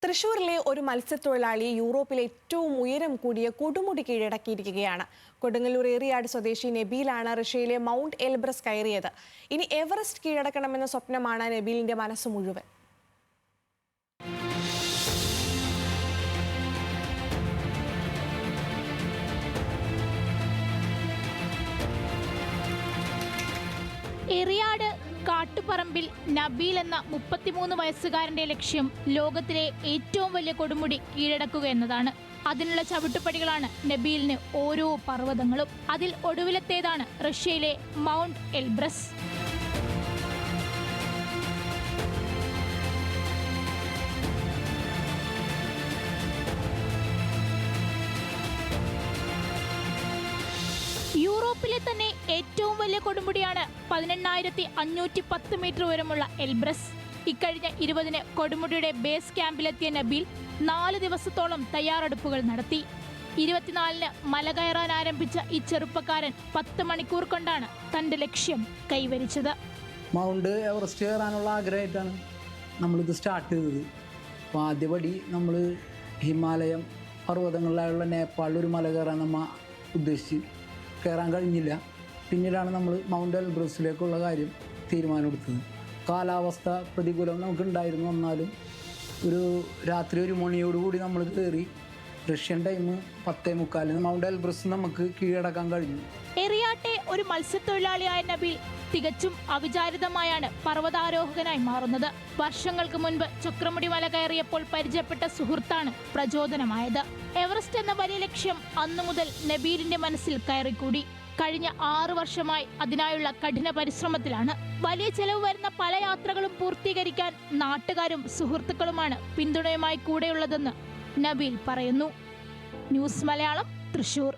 തൃശൂരിലെ ഒരു മത്സ്യത്തൊഴിലാളി യൂറോപ്പിലെ ഏറ്റവും ഉയരം കൂടിയ കൊടുമുടി കീഴടക്കിയിരിക്കുകയാണ്. കൊടുങ്ങല്ലൂർ ഏറിയാട് സ്വദേശി നബീലാണ് റഷ്യയിലെ മൗണ്ട് എൽബ്രസ് കയറിയത്. ഇനി എവറസ്റ്റ് കീഴടക്കണമെന്ന സ്വപ്നമാണ് നബീലിന്റെ മനസ്സ് മുഴുവൻ. ഏറിയാട് കാട്ടുപറമ്പിൽ നബീൽ എന്ന 33 വയസ്സുകാരന്റെ ലക്ഷ്യം ലോകത്തിലെ ഏറ്റവും വലിയ കൊടുമുടി കീഴടക്കുക എന്നതാണ്. അതിനുള്ള ചവിട്ടുപടികളാണ് നബീലിന് ഓരോ പർവ്വതങ്ങളും. അതിൽ ഒടുവിലത്തേതാണ് റഷ്യയിലെ മൗണ്ട് എൽബ്രസ്. യൂറോപ്പിലെ തന്നെ ഏറ്റവും വലിയ കൊടുമുടിയാണ് 18,510 മീറ്റർ ഉയരമുള്ള എൽബ്രസ്. ഇക്കഴിഞ്ഞ 20-ന് കൊടുമുടിയുടെ ബേസ് ക്യാമ്പിലെത്തിയ നബീൽ 4 ദിവസത്തോളം തയ്യാറെടുപ്പുകൾ നടത്തി. 24-ന് മല കയറാൻ ആരംഭിച്ച ഈ ചെറുപ്പക്കാരൻ 10 മണിക്കൂർ കൊണ്ടാണ് തന്റെ ലക്ഷ്യം കൈവരിച്ചത്. മൗണ്ട് എവറസ്റ്റ് കയറാനുള്ള ആഗ്രഹമായിട്ടാണ് നമ്മളിത് സ്റ്റാർട്ട് ചെയ്തത്. അപ്പോൾ ആദ്യപടി നമ്മൾ ഹിമാലയം പർവ്വതങ്ങളിലായുള്ള നേപ്പാളിൽ ഒരു മല കയറാൻ നമ്മൾ ഉദ്ദേശിച്ച് കയറാൻ കഴിഞ്ഞില്ല. പിന്നീടാണ് നമ്മൾ മൗണ്ട് എൽബ്രസിലേക്കുള്ള കാര്യം തീരുമാനമെടുത്തത്. കാലാവസ്ഥ പ്രതികൂലം നമുക്കുണ്ടായിരുന്നു. എന്നാലും ഒരു രാത്രി 1 മണിയോടുകൂടി നമ്മൾ കയറി. റഷ്യൻ ടൈം 10:45 മൗണ്ട് എൽബ്രസ് നമുക്ക് കീഴടക്കാൻ കഴിഞ്ഞു. ഏറിയാട്ടെ ഒരു മത്സ്യത്തൊഴിലാളിയായ നബീൽ തികച്ചും അവിചാരിതമായാണ് പർവ്വതാരോഹകനായി മാറുന്നത്. വർഷങ്ങൾക്ക് മുൻപ് ചക്രമുടി മല കയറിയപ്പോൾ പരിചയപ്പെട്ട സുഹൃത്താണ് പ്രചോദനമായത്. എവറസ്റ്റ് എന്ന വലിയ ലക്ഷ്യം അന്നു മുതൽ നബീലിന്റെ മനസ്സിൽ കയറിക്കൂടി. കഴിഞ്ഞ 6 വർഷമായി അതിനായുള്ള കഠിന പരിശ്രമത്തിലാണ്. വലിയ ചെലവ് വരുന്ന പല യാത്രകളും പൂർത്തീകരിക്കാൻ നാട്ടുകാരും സുഹൃത്തുക്കളുമാണ് പിന്തുണയുമായി കൂടെയുള്ളതെന്ന് നബീൽ പറയുന്നു. ന്യൂസ് മലയാളം, തൃശൂർ.